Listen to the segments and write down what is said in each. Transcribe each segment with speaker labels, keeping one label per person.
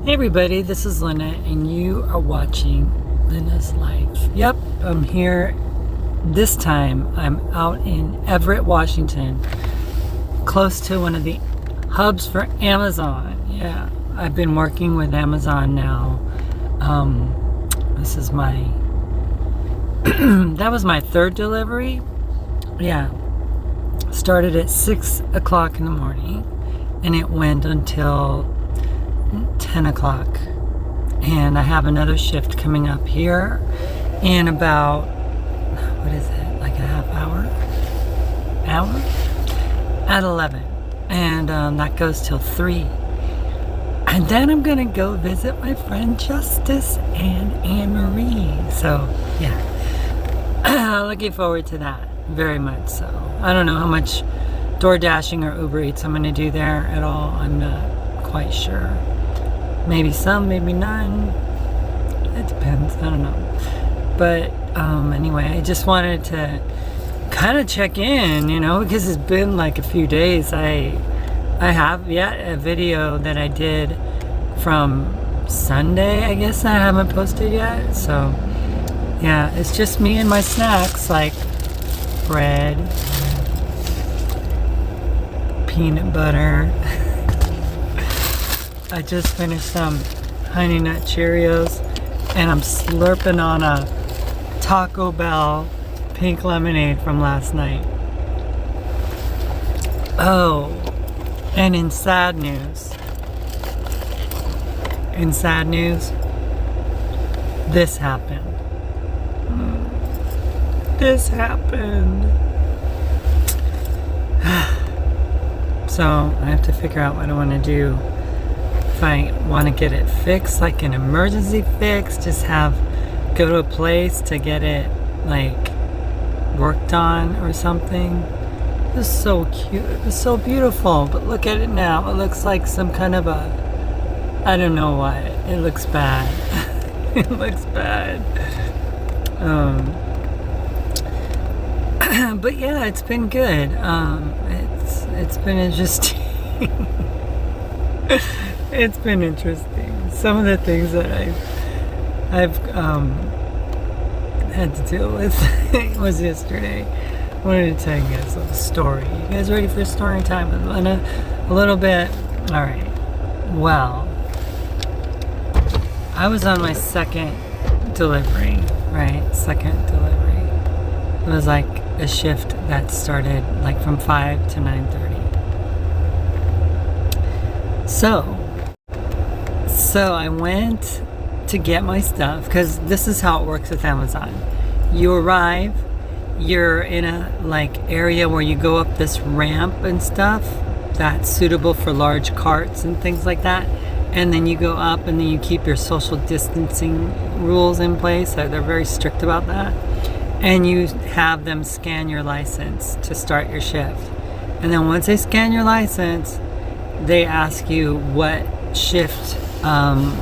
Speaker 1: Hey everybody, this is Lynna and you are watching Lynna's Life. Yep, I'm here. This time I'm out in Everett, Washington, close to one of the hubs for Amazon. Yeah, I've been working with Amazon now. This is my, that was my third delivery. Yeah, started at 6 o'clock in the morning and it went until 10 o'clock, and I have another shift coming up here in about, what is it, like a half hour at 11, and that goes till 3, and then I'm gonna go visit my friend Justice and Anne-Marie. So yeah, looking forward to that very much. So I don't know how much door dashing or Uber Eats I'm gonna do there at all. I'm not quite sure. Maybe some, maybe none. It depends. I don't know. But anyway, I just wanted to kind of check in, you know, because it's been like a few days. I have yet a video that I did from Sunday, I guess I haven't posted yet. So yeah, it's just me and my snacks, like bread, peanut butter. I just finished some Honey Nut Cheerios and I'm slurping on a Taco Bell pink lemonade from last night. Oh, and in sad news, this happened. This happened. So I have to figure out what I want to do. If I want to get it fixed, like an emergency fix, just go to a place to get it like worked on or something. It was so cute. It was so beautiful. But look at it now. It looks like some kind of a, I don't know what. It looks bad. It looks bad. But yeah, it's been good. It's been interesting. It's been interesting. Some of the things that I've had to deal with was yesterday. I wanted to tell you guys a little story. You guys ready for story time with Lynna? A little bit. All right. Well, I was on my second delivery, right? Second delivery. It was like a shift that started like from 5 to 9:30. So I went to get my stuff, because this is how it works with Amazon. You arrive, you're in a like area where you go up this ramp and stuff that's suitable for large carts and things like that, and then you go up and then you keep your social distancing rules in place. So they're very strict about that, and you have them scan your license to start your shift. And then once they scan your license, they ask you what shift,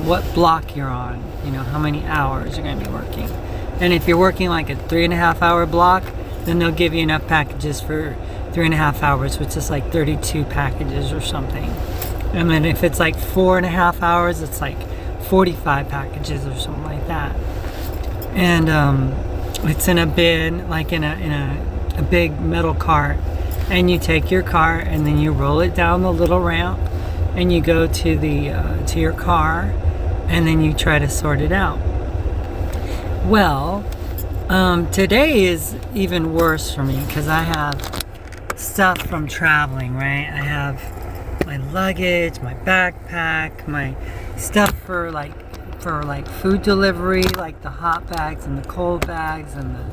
Speaker 1: what block you're on, you know, how many hours you're going to be working. And if you're working like a 3.5 hour block, then they'll give you enough packages for 3.5 hours, which is like 32 packages or something. And then if it's like 4.5 hours, it's like 45 packages or something like that. And it's in a bin, like in a big metal cart. And you take your cart and then you roll it down the little ramp and you go to the to your car and then you try to sort it out. Well, today is even worse for me because I have stuff from traveling, right? I have my luggage, my backpack, my stuff for like food delivery, like the hot bags and the cold bags and the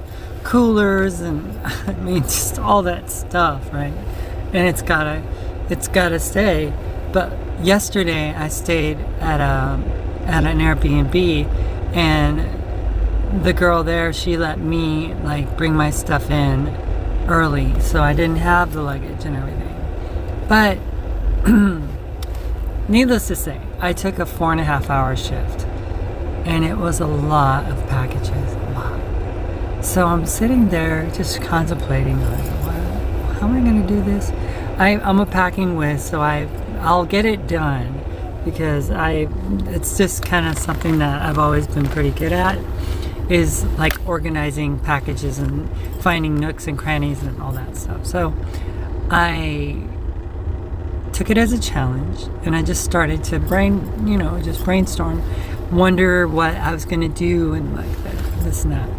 Speaker 1: coolers, and I mean just all that stuff, right? And it's gotta stay. But yesterday I stayed at an Airbnb, and the girl there, she let me like bring my stuff in early, so I didn't have the luggage and everything. But needless to say, I took a 4.5 hour shift, and it was a lot of packages, a lot. So I'm sitting there just contemplating, like, how am I going to do this? I'm a packing whiz, so I'll get it done. because it's just kind of something that I've always been pretty good at, is like organizing packages and finding nooks and crannies and all that stuff. So I took it as a challenge, and I just started to just brainstorm, wonder what I was gonna do, and like this and that.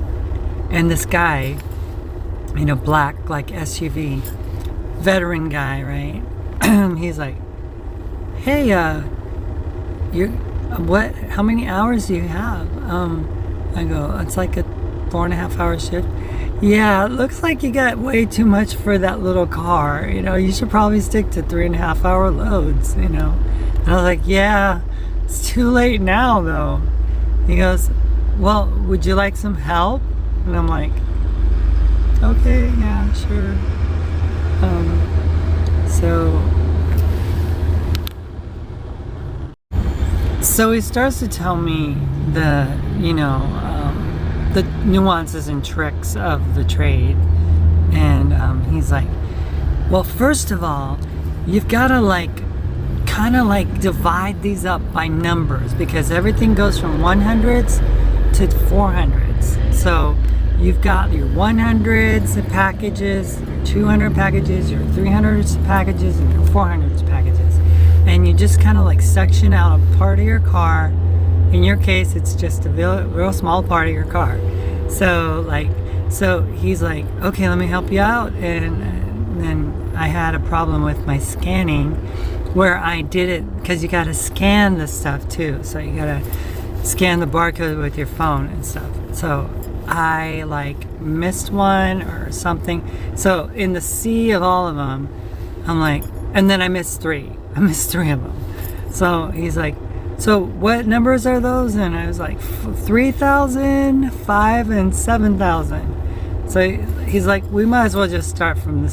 Speaker 1: And this guy, black, like SUV, veteran guy, right? He's like, hey, how many hours do you have? I go, it's like a 4.5 hour shift. Yeah, it looks like you got way too much for that little car. You should probably stick to 3.5 hour loads, And I was like, yeah, it's too late now though. He goes, well, would you like some help? And I'm like, okay, yeah, sure. So he starts to tell me the nuances and tricks of the trade. And he's like, well, first of all, you've got to kind of divide these up by numbers, because everything goes from 100s to 400s. So you've got your 100s packages, your 200 packages, your 300s packages, and your 400s packages. And you just kind of section out a part of your car. In your case, it's just a real small part of your car. So he's like, okay, let me help you out. And then I had a problem with my scanning, where I did it, because you got to scan the stuff too. So you got to scan the barcode with your phone and stuff. So I missed one or something. So in the sea of all of them, I'm like, and then I missed three of them. So he's like, so what numbers are those? And I was like, 3,000, 5, and 7,000. So he's like, we might as well just start from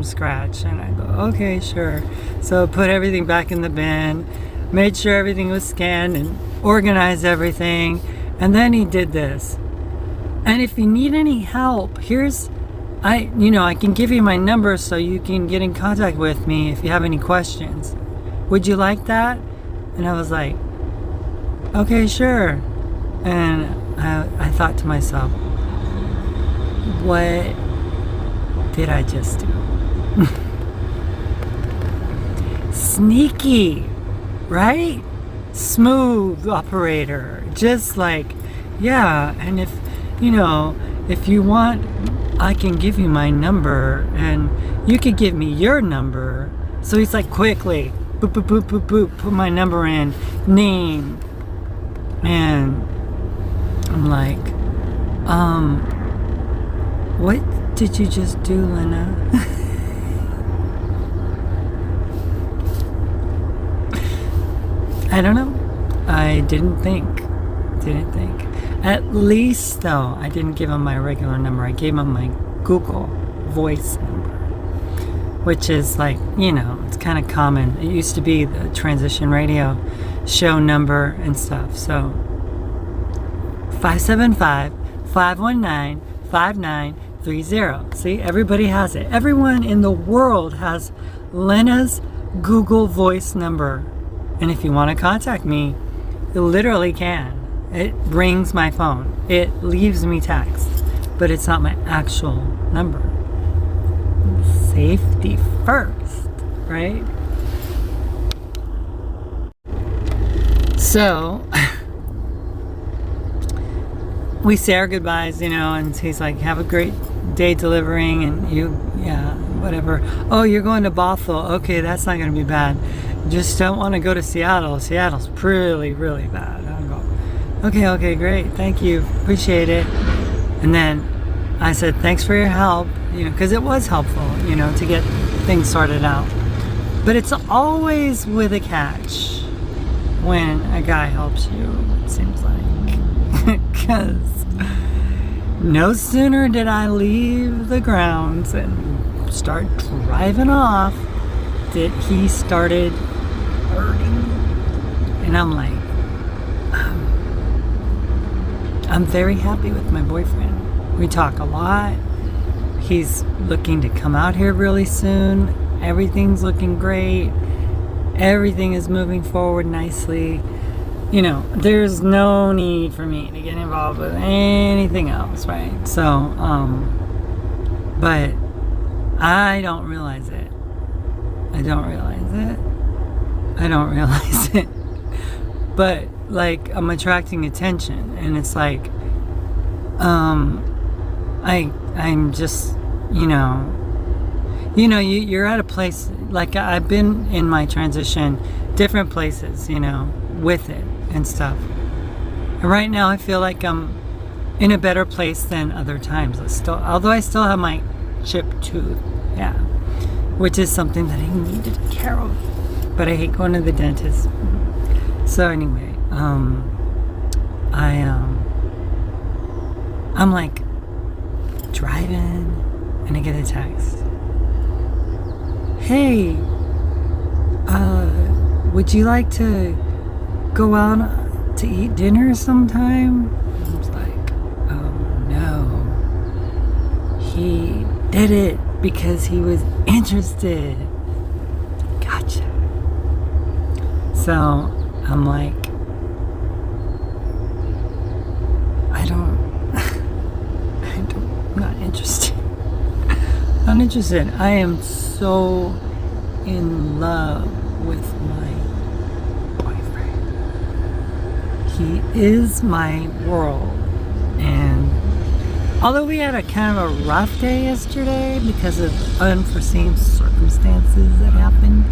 Speaker 1: scratch. And I go, okay, sure. So put everything back in the bin, made sure everything was scanned, and organized everything. And then he did this. And if you need any help, I can give you my number so you can get in contact with me if you have any questions. Would you like that? And I was like, okay, sure. And I thought to myself, what did I just do? Sneaky, right? Smooth operator. Just yeah. And if you want, I can give you my number, and you could give me your number. So he's like, quickly, boop, boop, boop, boop, boop, put my number in, name. And I'm like, what did you just do, Lynna? I don't know. I didn't think. At least, though, I didn't give him my regular number. I gave him my Google Voice number, which is it's kind of common. It used to be the transition radio show number and stuff. So 575-519-5930. See, everybody has it. Everyone in the world has Lynna's Google Voice number. And if you want to contact me, you literally can. It rings my phone. It leaves me text, but it's not my actual number. Safety first, right? So we say our goodbyes, and he's like, have a great day delivering, and whatever. Oh, you're going to Bothell. Okay, that's not going to be bad. Just don't want to go to Seattle. Seattle's really, really bad. I go, okay, great. Thank you. Appreciate it. And then I said, thanks for your help, because it was helpful, to get things sorted out. But it's always with a catch when a guy helps you, it seems like. Because no sooner did I leave the grounds and start driving off that he started hurting. And I'm like, I'm very happy with my boyfriend. We talk a lot. He's looking to come out here really soon. Everything's looking great. Everything is moving forward nicely. You know, there's no need for me to get involved with anything else, right? So, but I don't realize it. I don't realize it. But like, I'm attracting attention, and it's like, I'm just, you're at a place, like I've been in my transition, different places, with it and stuff. And right now I feel like I'm in a better place than other times. Although I still have my chipped tooth, yeah, which is something that I need to take care of. But I hate going to the dentist. So anyway, I'm like driving, and I get a text. Hey, would you like to go out to eat dinner sometime? I was like, no. He did it because he was interested. Gotcha. So I'm like, I'm not interested. Not interested. I am so in love with my boyfriend. He is my world. And although we had a kind of a rough day yesterday because of unforeseen circumstances that happened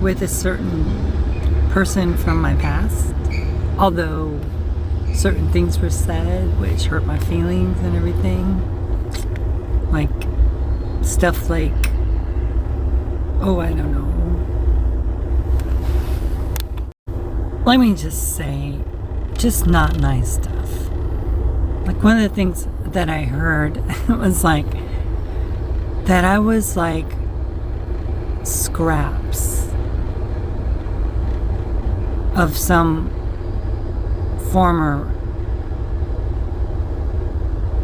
Speaker 1: with a certain person from my past, although certain things were said which hurt my feelings and everything, like stuff like, oh, I don't know, let me just say, just not nice stuff. Like, one of the things that I heard was like that I was like scraps of some former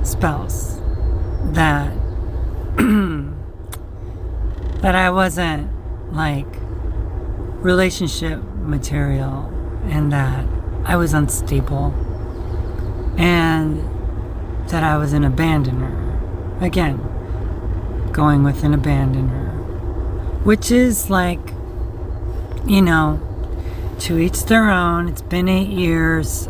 Speaker 1: spouse, that that I wasn't like relationship material, and that I was unstable, and that I was an abandoner. Again, going with an abandoner, which is like, to each their own. It's been 8 years.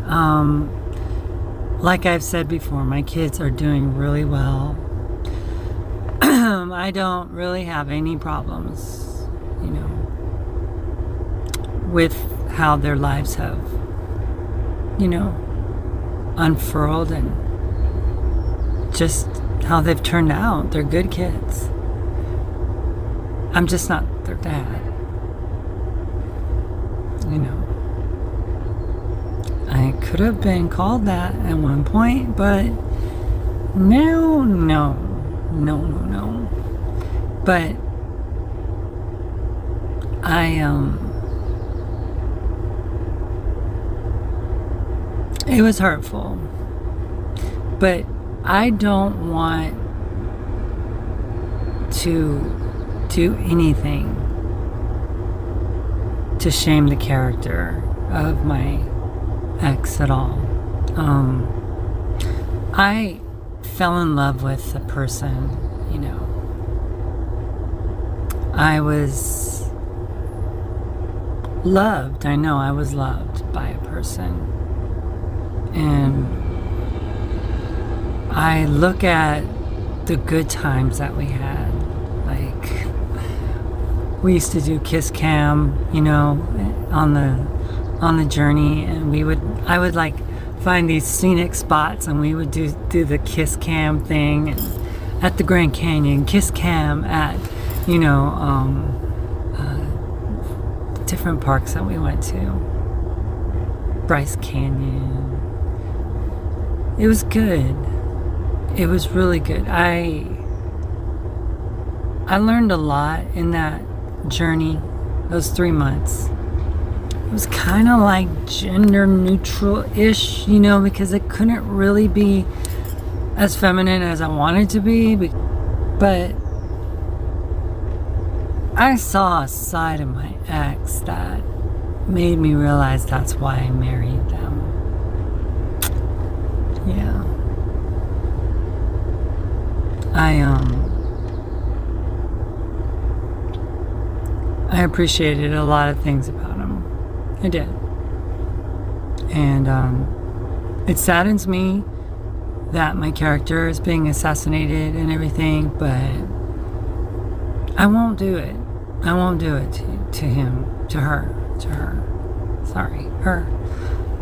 Speaker 1: Like I've said before, my kids are doing really well. I don't really have any problems, with how their lives have, unfurled, and just how they've turned out. They're good kids. I'm just not their dad. I could have been called that at one point, but now, no. But it was hurtful, but I don't want to do anything to shame the character of my ex at all. I fell in love with a person, I was loved. I know I was loved by a person. And I look at the good times that we had. Like, we used to do kiss cam, on the journey, and I would like find these scenic spots, and we would do the kiss cam thing, and at the Grand Canyon, kiss cam at different parks that we went to, Bryce Canyon. It was good. It was really good. I learned a lot in that journey, those 3 months. It was kind of like gender neutral-ish, because it couldn't really be as feminine as I wanted to be. But I saw a side of my ex that made me realize that's why I married them. Yeah. I appreciated a lot of things about him. I did. And it saddens me that my character is being assassinated and everything, but I won't do it. I won't do it to him, to her. Sorry, her.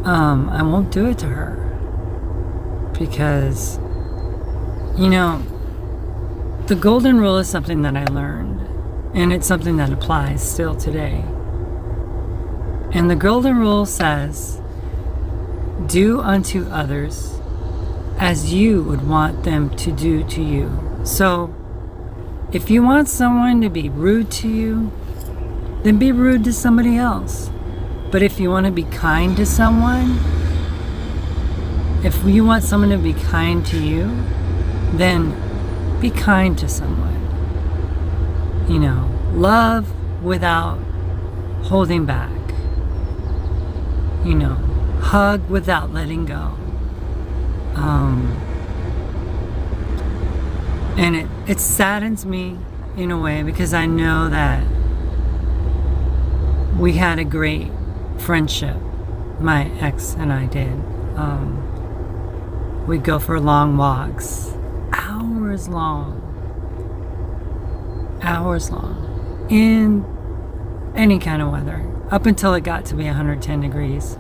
Speaker 1: I won't do it to her. Because, you know, the golden rule is something that I learned, and it's something that applies still today. And the golden rule says, do unto others as you would want them to do to you. So, if you want someone to be rude to you, then be rude to somebody else. But if you want to be kind to someone, if you want someone to be kind to you, then be kind to someone. You know, love without holding back. You know, hug without letting go. And it saddens me in a way because I know that we had a great friendship, my ex and I did. We'd go for long walks, hours long, in any kind of weather, up until it got to be 110 degrees.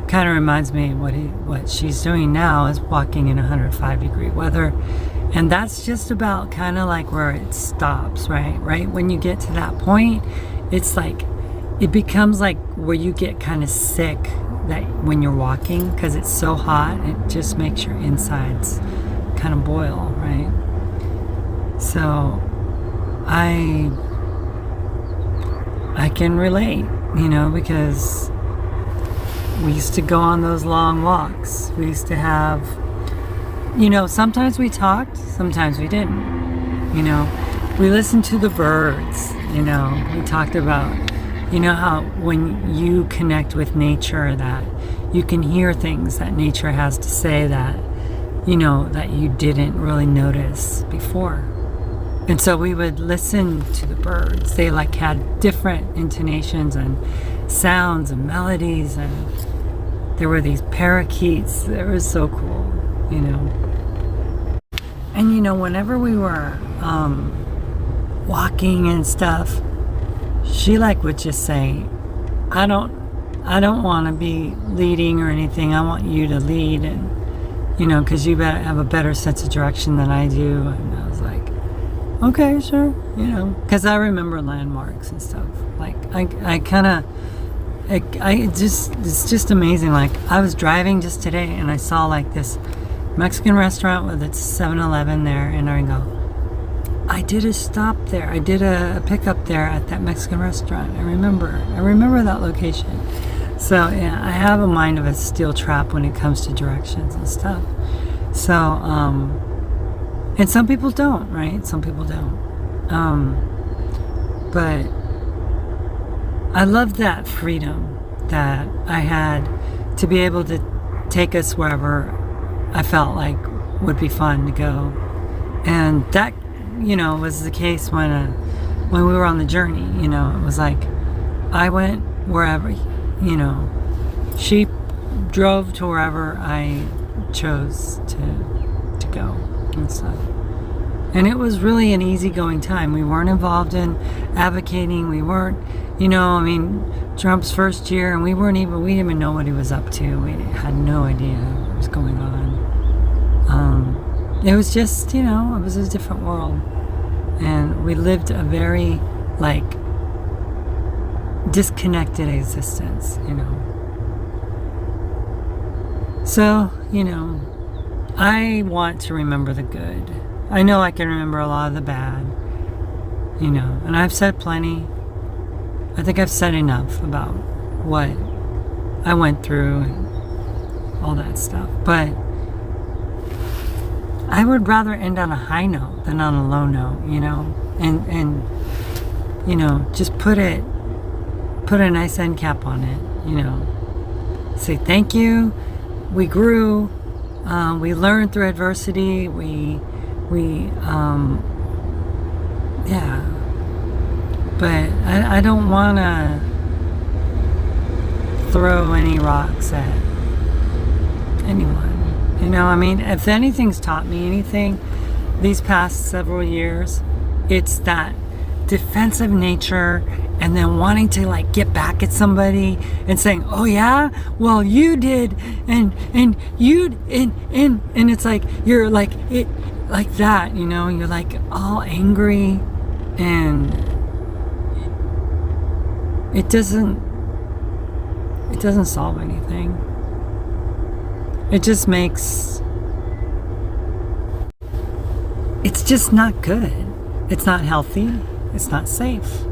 Speaker 1: Kind of reminds me what she's doing now is walking in 105 degree weather, and that's just about kind of like where it stops, right when you get to that point, it's like it becomes like where you get kind of sick that when you're walking, because it's so hot, it just makes your insides kind of boil, right? So I can relate, you know, because we used to go on those long walks. We used to have, you know, sometimes we talked, sometimes we didn't. You know, we listened to the birds, you know, we talked about, you know, how when you connect with nature that you can hear things that nature has to say that, you know, that you didn't really notice before. And so we would listen to the birds. They like had different intonations and sounds and melodies, and there were these parakeets. It was so cool, you know. And you know, whenever we were walking and stuff, she like would just say, I don't want to be leading or anything. I want you to lead, and you know, because you have a better sense of direction than I do. And I was like, okay, sure, you know, because I remember landmarks and stuff. Like it's just amazing. Like I was driving just today and I saw like this Mexican restaurant with its 7-Eleven there, and I go, I did a stop there. I did a pickup there at that Mexican restaurant. I remember that location. So yeah, I have a mind of a steel trap when it comes to directions and stuff. So and some people don't, right? Some people don't. But I love that freedom that I had to be able to take us wherever I felt like would be fun to go. And that, you know, was the case when we were on the journey. You know, it was like I went wherever, you know, she drove to wherever I chose to go and stuff. And it was really an easygoing time. We weren't involved in advocating. We weren't, you know, I mean, Trump's first year, and we didn't even know what he was up to. We had no idea what was going on. It was just, you know, it was a different world. And we lived a very, like, disconnected existence, you know. So, you know, I want to remember the good. I know I can remember a lot of the bad, you know, and I've said plenty. I think I've said enough about what I went through and all that stuff. But I would rather end on a high note than on a low note, you know. and just put a nice end cap on it. Say thank you. We grew. We learned through adversity. Yeah. But I don't want to throw any rocks at anyone. If anything's taught me anything these past several years, it's that defensive nature, and then wanting to like get back at somebody and saying, oh yeah, well you did, and it's like you're like it like that, you're like all angry, and it doesn't solve anything. It just makes, it's just not good. It's not healthy. It's not safe.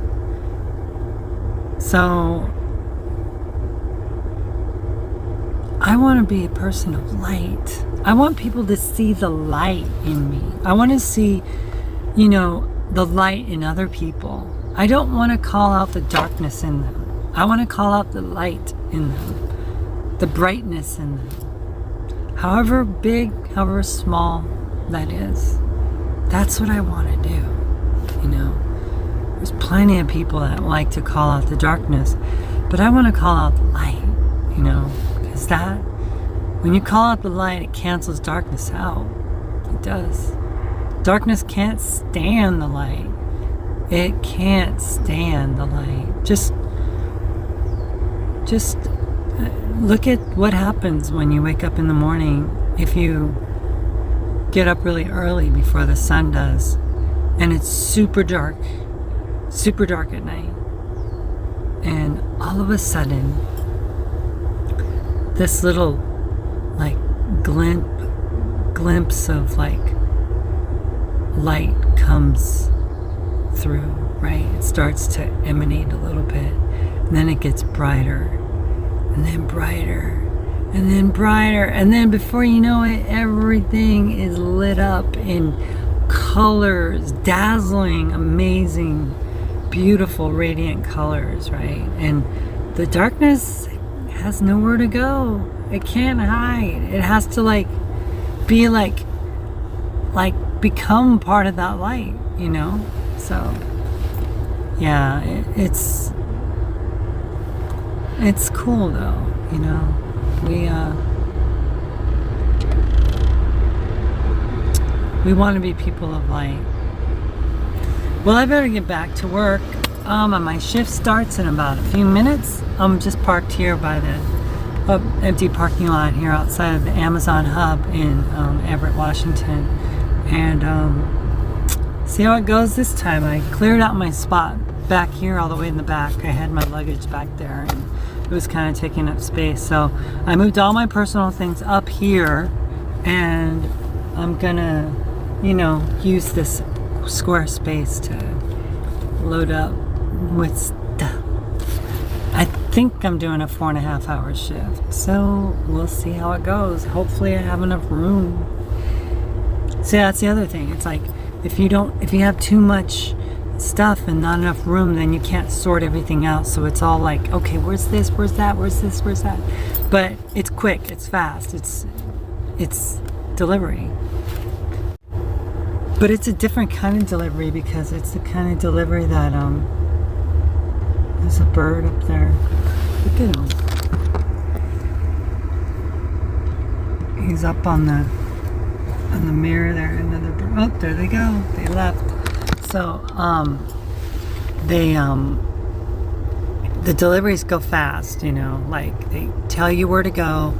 Speaker 1: So I want to be a person of light. I want people to see the light in me. I want to see, the light in other people. I don't want to call out the darkness in them. I want to call out the light in them, the brightness in them. However big, however small that is, that's what I want to do. There's plenty of people that like to call out the darkness, but I want to call out the light, because that, when you call out the light, it cancels darkness out. It does. Darkness can't stand the light. It can't stand the light. Just look at what happens when you wake up in the morning. If you get up really early before the sun does, and it's super dark at night, and all of a sudden this little like glimpse of like light comes through, right? It starts to emanate a little bit, and then it gets brighter, and then brighter, and then brighter, and then before you know it, everything is lit up in colors, dazzling, amazing, beautiful, radiant colors, right? And the darkness has nowhere to go. It can't hide. It has to be like become part of that light, So yeah, it's cool though, we want to be people of light. Well, I better get back to work. And my shift starts in about a few minutes. I'm just parked here by the empty parking lot here outside of the Amazon hub in Everett, Washington. And see how it goes this time. I cleared out my spot back here all the way in the back. I had my luggage back there, and it was kind of taking up space. So I moved all my personal things up here, and I'm gonna, use this square space to load up with stuff. I think I'm doing a 4.5 hour shift, so we'll see how it goes. Hopefully I have enough room. See, that's the other thing. It's like if you have too much stuff and not enough room, then you can't sort everything out. So it's all like, okay, where's this, where's that, where's this, where's that? But it's quick, it's fast, it's delivery. But it's a different kind of delivery, because it's the kind of delivery that there's a bird up there. Look at him. He's up on the mirror there. Another bird. Oh, there they go. They left. So the deliveries go fast. Like they tell you where to go.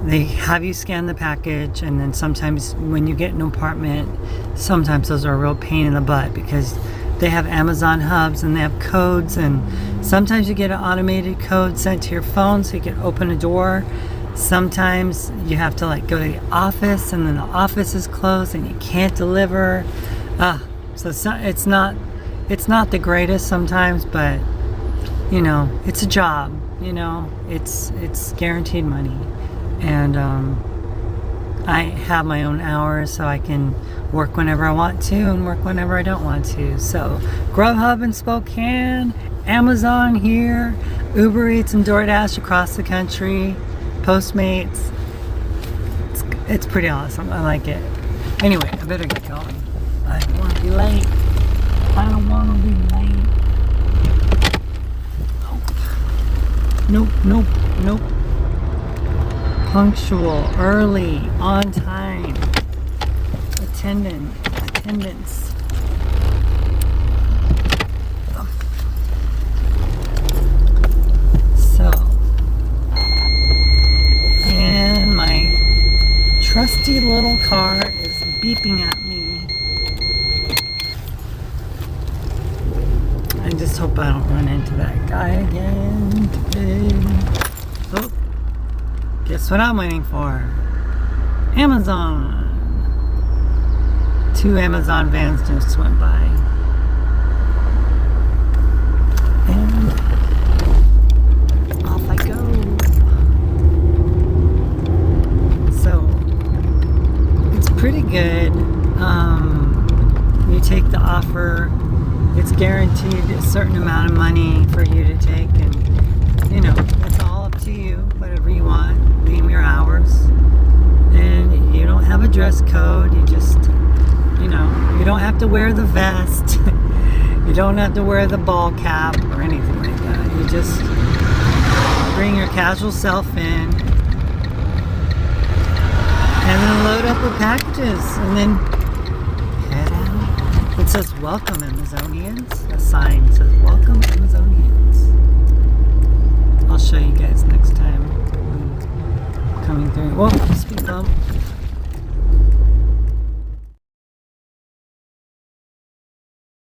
Speaker 1: They have you scan the package, and then sometimes when you get an apartment, sometimes those are a real pain in the butt, because they have Amazon hubs and they have codes, and sometimes you get an automated code sent to your phone so you can open a door. Sometimes you have to go to the office, and then the office is closed and you can't deliver. So it's not the greatest sometimes, but it's a job. It's guaranteed money. And I have my own hours, so I can work whenever I want to and work whenever I don't want to. So Grubhub in Spokane, Amazon here, Uber Eats and DoorDash across the country, Postmates. It's pretty awesome. I like it. Anyway, I better get going. I don't want to be late. I don't want to be late. Nope, nope, nope. Punctual, early, on time. Attendance. So, and my trusty little car is beeping at me. I just hope I don't run into that guy again today. Oh, guess what I'm waiting for? Amazon. 2 Amazon vans just went by. And off I go. So, it's pretty good. You take the offer, it's guaranteed a certain amount of money for you to take, and you know, it's all up to you, whatever you want, name your hours. And you don't have a dress code, you just, you know, you don't have to wear the vest, you don't have to wear the ball cap or anything like that. You just bring your casual self in and then load up with packages and then head out. It says welcome Amazonians. A sign says welcome Amazonians. I'll show you guys next time I'm coming through. Whoa, speed bump.